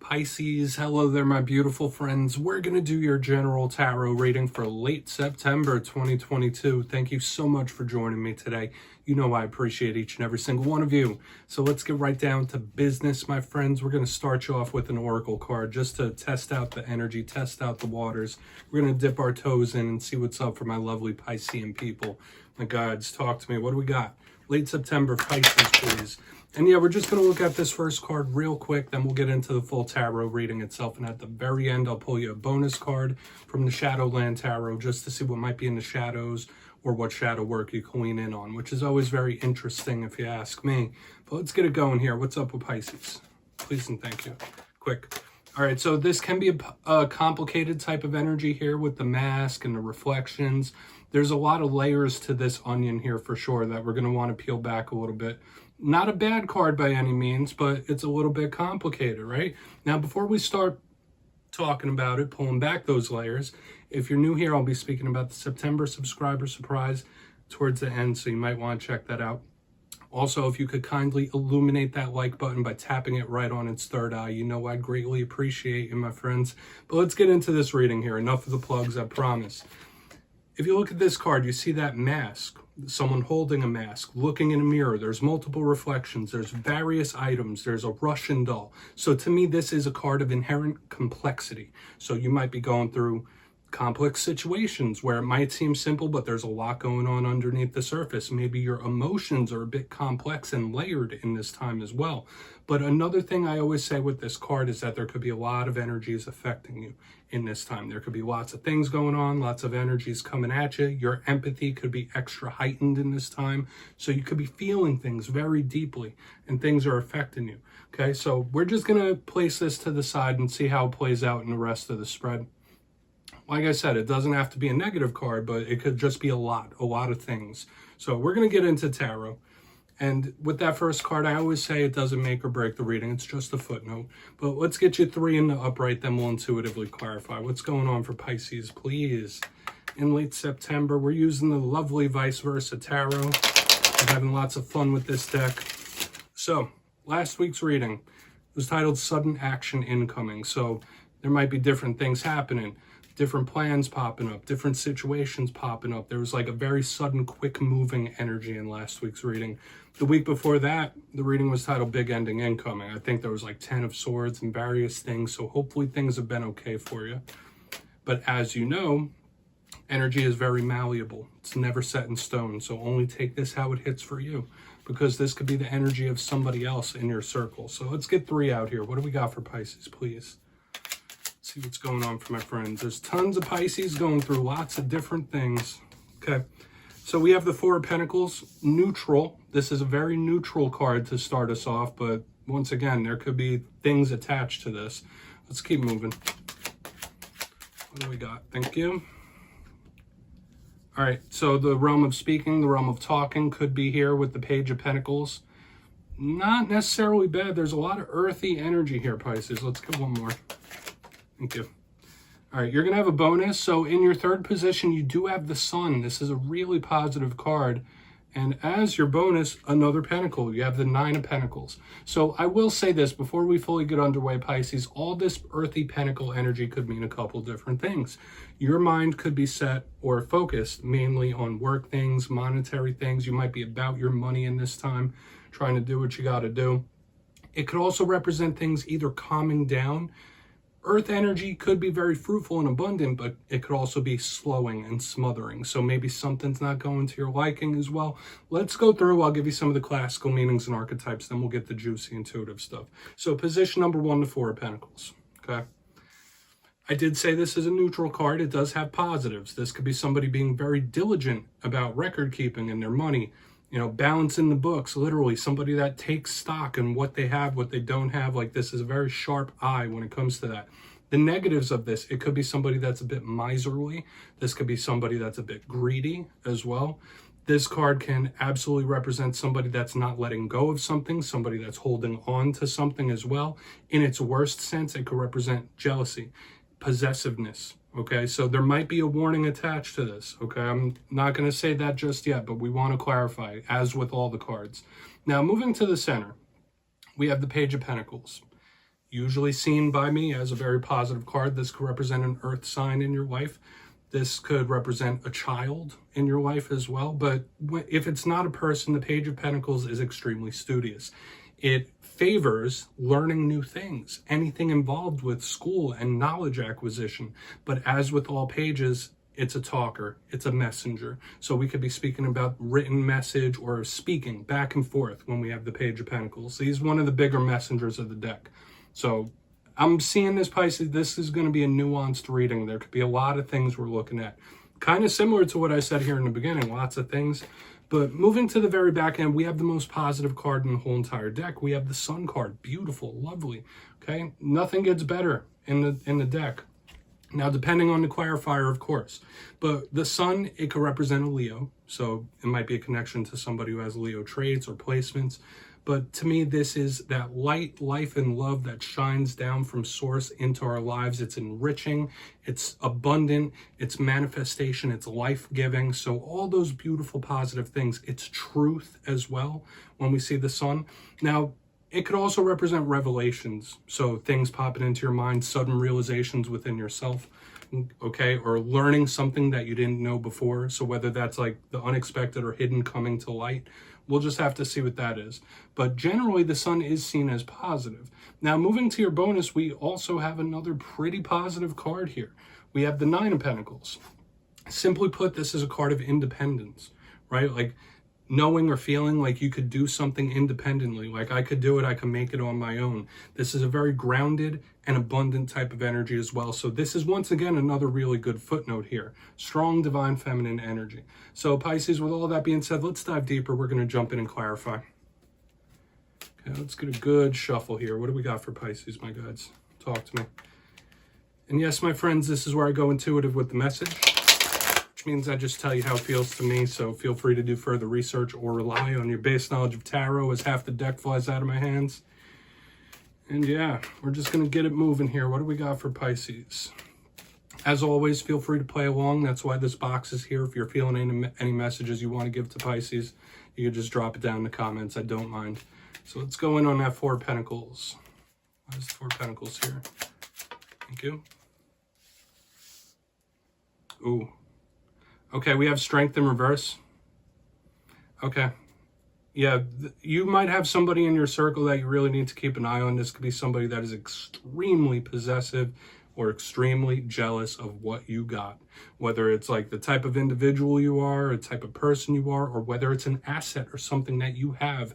Pisces, hello there my beautiful friends. We're going to do your general tarot reading for late September 2022. Thank you so much for joining me today. You know I appreciate each and every single one of you. So let's get right down to business, my friends. We're going to start you off with an oracle card just to test out the energy, test out the waters. We're going to dip our toes in and see what's up for my lovely Piscean people. My guides, talk to me. What do we got? Late September, Pisces, please. And yeah, we're just going to look at this first card real quick, then we'll get into the full tarot reading itself. And at the very end, I'll pull you a bonus card from the Shadowland Tarot just to see what might be in the shadows or what shadow work you can lean in on, which is always very interesting if you ask me. But let's get it going here. What's up with Pisces? Please and thank you. Quick. All right, so this can be a complicated type of energy here with the mask and the reflections. There's a lot of layers to this onion here for sure that we're going to want to peel back a little bit. Not a bad card by any means, but it's a little bit complicated, right? Now, before we start talking about it, pulling back those layers, if you're new here, I'll be speaking about the September subscriber surprise towards the end, so you might want to check that out. Also, if you could kindly illuminate that like button by tapping it right on its third eye, you know I'd greatly appreciate you, my friends. But let's get into this reading here. Enough of the plugs, I promise. If you look at this card, you see that mask, someone holding a mask, looking in a mirror. There's multiple reflections. There's various items. There's a Russian doll. So to me, this is a card of inherent complexity. So you might be going through complex situations where it might seem simple, but there's a lot going on underneath the surface. Maybe your emotions are a bit complex and layered in this time as well. But another thing I always say with this card is that there could be a lot of energies affecting you in this time. There could be lots of things going on, lots of energies coming at you. Your empathy could be extra heightened in this time. So you could be feeling things very deeply and things are affecting you. Okay, so we're just going to place this to the side and see how it plays out in the rest of the spread. Like I said, it doesn't have to be a negative card, but it could just be a lot of things. So we're going to get into tarot. And with that first card, I always say it doesn't make or break the reading. It's just a footnote. But let's get you 3 in the upright, then we'll intuitively clarify. What's going on for Pisces, please? In late September, we're using the lovely Vice Versa Tarot. We're having lots of fun with this deck. So, last week's reading was titled Sudden Action Incoming. So, there might be different things happening. Different plans popping up, different situations popping up. There was like a very sudden, quick moving energy in last week's reading. The week before that, the reading was titled Big Ending Incoming. I think there was like 10 of Swords and various things. So hopefully things have been okay for you. But as you know, energy is very malleable. It's never set in stone. So only take this how it hits for you, because this could be the energy of somebody else in your circle. So let's get 3 out here. What do we got for Pisces, please? See what's going on for my friends. There's tons of Pisces going through lots of different things. Okay, so we have the 4 of Pentacles, neutral. This is a very neutral card to start us off, but once again, there could be things attached to this. Let's keep moving. What do we got? Thank you. All right, so the realm of speaking, the realm of talking could be here with the Page of Pentacles. Not necessarily bad. There's a lot of earthy energy here, Pisces. Let's get one more. Thank you. All right, you're going to have a bonus. So in your 3rd position, you do have the Sun. This is a really positive card. And as your bonus, another pentacle. You have the 9 of Pentacles. So I will say this before we fully get underway, Pisces, all this earthy pentacle energy could mean a couple different things. Your mind could be set or focused mainly on work things, monetary things. You might be about your money in this time, trying to do what you got to do. It could also represent things either calming down. Earth energy could be very fruitful and abundant, but it could also be slowing and smothering. So maybe something's not going to your liking as well. Let's go through. I'll give you some of the classical meanings and archetypes, then we'll get the juicy intuitive stuff. So position number 1, the 4 of Pentacles. Okay. I did say this is a neutral card. It does have positives. This could be somebody being very diligent about record keeping and their money. You know, balancing the books, literally somebody that takes stock in what they have, what they don't have. Like, this is a very sharp eye when it comes to that. The negatives of this, it could be somebody that's a bit miserly. This could be somebody that's a bit greedy as well. This card can absolutely represent somebody that's not letting go of something, somebody that's holding on to something as well. In its worst sense, it could represent jealousy, possessiveness. Okay, so there might be a warning attached to this. Okay, I'm not going to say that just yet, but we want to clarify, as with all the cards. Now, moving to the center, we have the Page of Pentacles. usually seen by me as a very positive card. This could represent an earth sign in your life. This could represent a child in your life as well. But if it's not a person, the Page of Pentacles is extremely studious. It favors learning new things, anything involved with school and knowledge acquisition. But as with all pages, it's a talker, it's a messenger. So we could be speaking about written message or speaking back and forth when we have the Page of Pentacles. He's one of the bigger messengers of the deck. So I'm seeing this, Pisces, this is going to be a nuanced reading. There could be a lot of things we're looking at. Kind of similar to what I said here in the beginning, lots of things. But moving to the very back end, we have the most positive card in the whole entire deck. We have the Sun card. Beautiful, lovely. Okay, nothing gets better in the deck. Now, depending on the clarifier, of course. But the Sun, it could represent a Leo. So it might be a connection to somebody who has Leo traits or placements. But to me, this is that light, life, and love that shines down from source into our lives. It's enriching, it's abundant, it's manifestation, it's life-giving. So all those beautiful, positive things. It's truth as well when we see the Sun. Now, it could also represent revelations. So things popping into your mind, sudden realizations within yourself, okay? Or learning something that you didn't know before. So whether that's like the unexpected or hidden coming to light, we'll just have to see what that is. But generally, the Sun is seen as positive. Now, moving to your bonus, we also have another pretty positive card here. We have the Nine of Pentacles. Simply put, this is a card of independence, right? Like knowing or feeling like you could do something independently. Like I could do it, I can make it on my own. This is a very grounded and abundant type of energy as well. So this is once again another really good footnote here. Strong divine feminine energy. So Pisces, with all that being said, let's dive deeper. We're going to jump in and clarify. Okay, let's get a good shuffle here. What do we got for Pisces, my guides? Talk to me. And yes, my friends, this is where I go intuitive with the message, which means I just tell you how it feels to me. So feel free to do further research or rely on your base knowledge of tarot as half the deck flies out of my hands. And yeah, we're just going to get it moving here. What do we got for Pisces? As always, feel free to play along. That's why this box is here. If you're feeling any messages you want to give to Pisces, you can just drop it down in the comments. I don't mind. So let's go in on that Four of Pentacles. Why is the Four of Pentacles here? Thank you. Ooh. Okay, we have Strength in reverse. Okay. Yeah, you might have somebody in your circle that you really need to keep an eye on. This could be somebody that is extremely possessive or extremely jealous of what you got. Whether it's like the type of individual you are, a type of person you are, or whether it's an asset or something that you have.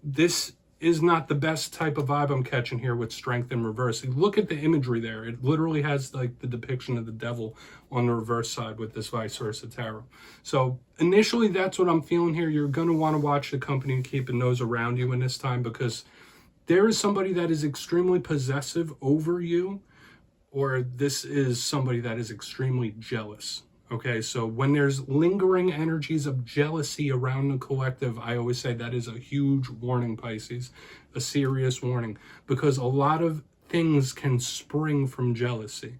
This is not the best type of vibe I'm catching here with Strength in reverse. Look at the imagery there. It literally has like the depiction of the devil on the reverse side with this vice versa tarot. So initially, that's what I'm feeling here. You're going to want to watch the company and keep a nose around you in this time, because there is somebody that is extremely possessive over you, or this is somebody that is extremely jealous. Okay, so when there's lingering energies of jealousy around the collective, I always say that is a huge warning, Pisces, a serious warning, because a lot of things can spring from jealousy.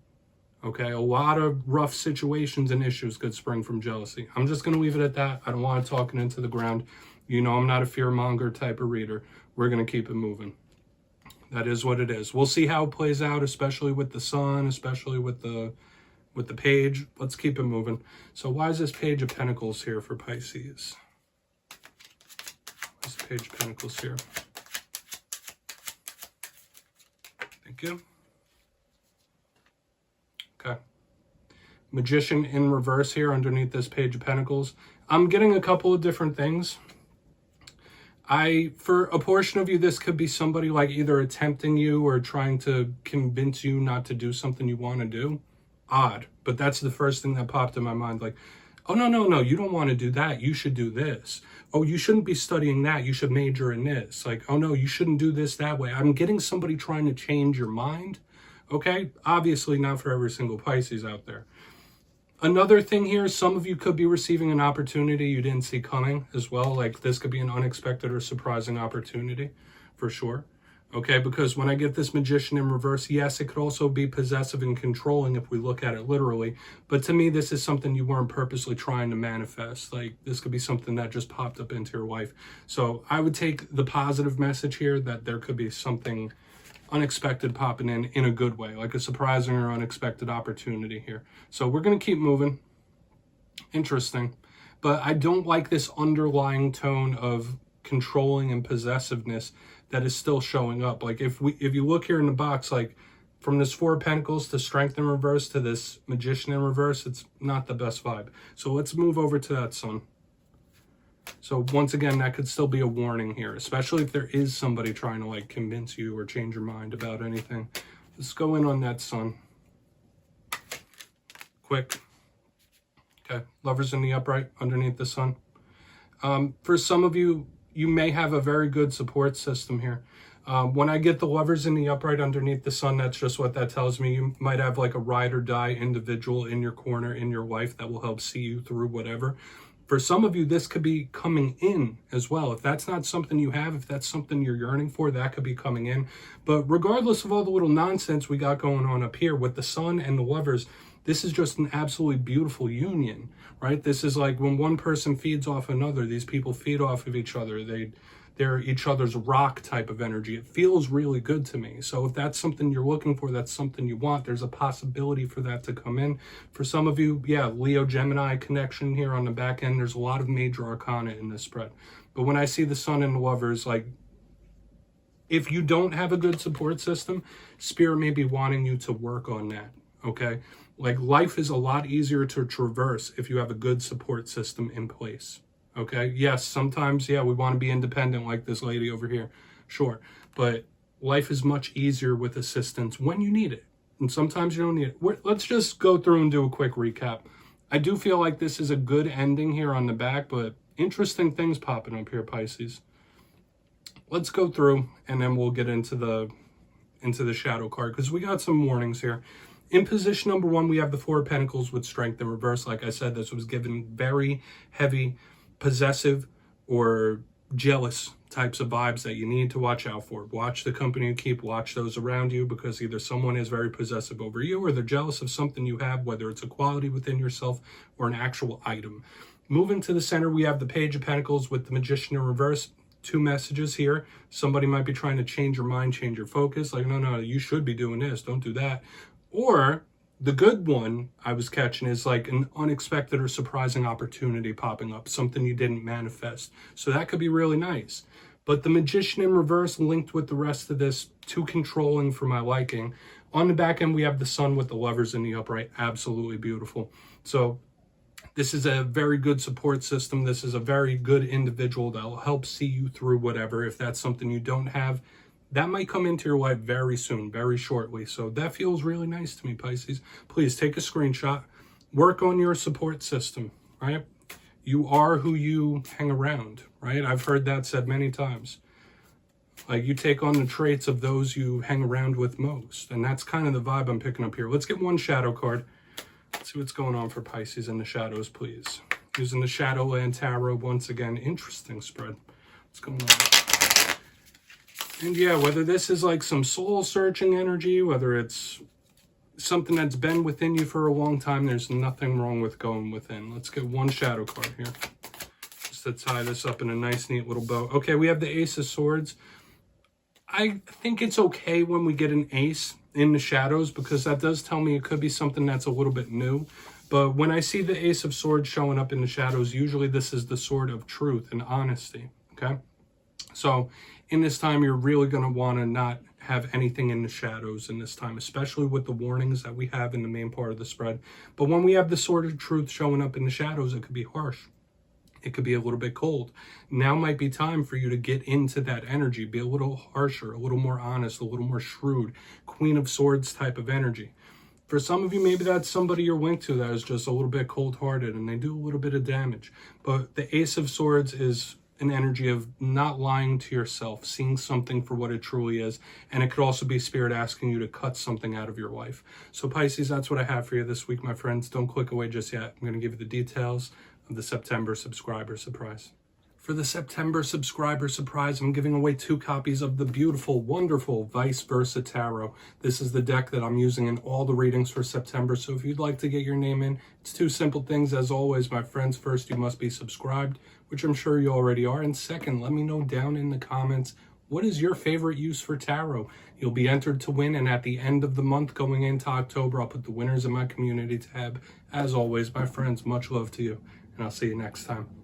Okay, a lot of rough situations and issues could spring from jealousy. I'm just going to leave it at that. I don't want to talk it into the ground. You know, I'm not a fearmonger type of reader. We're going to keep it moving. That is what it is. We'll see how it plays out, especially with the Sun, especially with the page. Let's keep it moving. So why is this Page of Pentacles here for Pisces? Why is the Page of Pentacles here? Thank you. Okay. Magician in reverse here underneath this Page of Pentacles. I'm getting a couple of different things. For a portion of you, this could be somebody like either attempting you or trying to convince you not to do something you want to do. Odd, but that's the first thing that popped in my mind. Like, oh, no, you don't want to do that. You should do this. Oh, you shouldn't be studying that. You should major in this. Like, oh, no, you shouldn't do this that way. I'm getting somebody trying to change your mind. Okay, obviously not for every single Pisces out there. Another thing here, some of you could be receiving an opportunity you didn't see coming as well. Like this could be an unexpected or surprising opportunity for sure. Okay, because when I get this Magician in reverse, yes, it could also be possessive and controlling if we look at it literally. But to me, this is something you weren't purposely trying to manifest. Like this could be something that just popped up into your life. So I would take the positive message here that there could be something unexpected popping in a good way, like a surprising or unexpected opportunity here. So we're going to keep moving. Interesting. But I don't like this underlying tone of controlling and possessiveness that is still showing up. Like if you look here in the box, like from this Four of Pentacles to Strength in reverse to this Magician in reverse, it's not the best vibe. So let's move over to that Sun. So once again, that could still be a warning here, especially if there is somebody trying to like convince you or change your mind about anything. Let's go in on that Sun. Quick. Okay, Lovers in the upright underneath the Sun. For some of you, you may have a very good support system here. When I get the Lovers in the upright underneath the Sun, that's just what that tells me. You might have like a ride or die individual in your corner in your life that will help see you through whatever. For some of you, this could be coming in as well. If that's not something you have, if that's something you're yearning for, that could be coming in. But regardless of all the little nonsense we got going on up here with the Sun and the Lovers, this is just an absolutely beautiful union, right? This is like when one person feeds off another, these people feed off of each other. They're each other's rock type of energy. It feels really good to me. So if that's something you're looking for, that's something you want, there's a possibility for that to come in. For some of you, yeah, Leo-Gemini connection here on the back end. There's a lot of major arcana in this spread. But when I see the Sun and the Lovers, like, if you don't have a good support system, Spirit may be wanting you to work on that, okay? Like, life is a lot easier to traverse if you have a good support system in place. Okay, yes, sometimes, yeah, we want to be independent like this lady over here. Sure, but life is much easier with assistance when you need it. And sometimes you don't need it. Let's just go through and do a quick recap. I do feel like this is a good ending here on the back, but interesting things popping up here, Pisces. Let's go through and then we'll get into the shadow card because we got some warnings here. In position number 1, we have the Four of Pentacles with Strength in reverse. Like I said, this was given very heavy, possessive or jealous types of vibes that you need to watch out for. Watch the company you keep, watch those around you, because either someone is very possessive over you or they're jealous of something you have, whether it's a quality within yourself or an actual item. Moving to the center, we have the Page of Pentacles with the Magician in reverse. 2 messages here. Somebody might be trying to change your mind, change your focus. Like, no, you should be doing this. Don't do that. Or the good one I was catching is like an unexpected or surprising opportunity popping up, something you didn't manifest. So that could be really nice. But the Magician in reverse linked with the rest of this, too controlling for my liking. On the back end, we have the Sun with the Lovers in the upright. Absolutely beautiful. So this is a very good support system. This is a very good individual that will help see you through whatever. If that's something you don't have, that might come into your life very soon, very shortly. So that feels really nice to me, Pisces. Please take a screenshot. Work on your support system, right? You are who you hang around, right? I've heard that said many times. Like, you take on the traits of those you hang around with most. And that's kind of the vibe I'm picking up here. Let's get one shadow card. Let's see what's going on for Pisces in the shadows, please. Using the Shadowland Tarot once again. Interesting spread. What's going on? And yeah, whether this is like some soul-searching energy, whether it's something that's been within you for a long time, there's nothing wrong with going within. Let's get one shadow card here, just to tie this up in a nice, neat little bow. Okay, we have the Ace of Swords. I think it's okay when we get an ace in the shadows, because that does tell me it could be something that's a little bit new. But when I see the Ace of Swords showing up in the shadows, usually this is the sword of truth and honesty, okay? So in this time, you're really going to want to not have anything in the shadows in this time, especially with the warnings that we have in the main part of the spread. But when we have the sword of truth showing up in the shadows, it could be harsh. It could be a little bit cold. Now might be time for you to get into that energy, be a little harsher, a little more honest, a little more shrewd, Queen of Swords type of energy. For some of you, maybe that's somebody you're linked to that is just a little bit cold-hearted and they do a little bit of damage. But the Ace of Swords is an energy of not lying to yourself, seeing something for what it truly is. And it could also be Spirit asking you to cut something out of your life. So Pisces, that's what I have for you this week, my friends. Don't click away just yet. I'm going to give you the details of the September subscriber surprise. For the September subscriber surprise, I'm giving away 2 copies of the beautiful, wonderful Vice Versa Tarot. This is the deck that I'm using in all the readings for September. So if you'd like to get your name in, it's 2 simple things. As always, my friends, first, you must be subscribed, which I'm sure you already are. And second, let me know down in the comments What is your favorite use for tarot? You'll be entered to win, and at the end of the month going into October, I'll put the winners in my community tab. As always, my friends, much love to you, and I'll see you next time.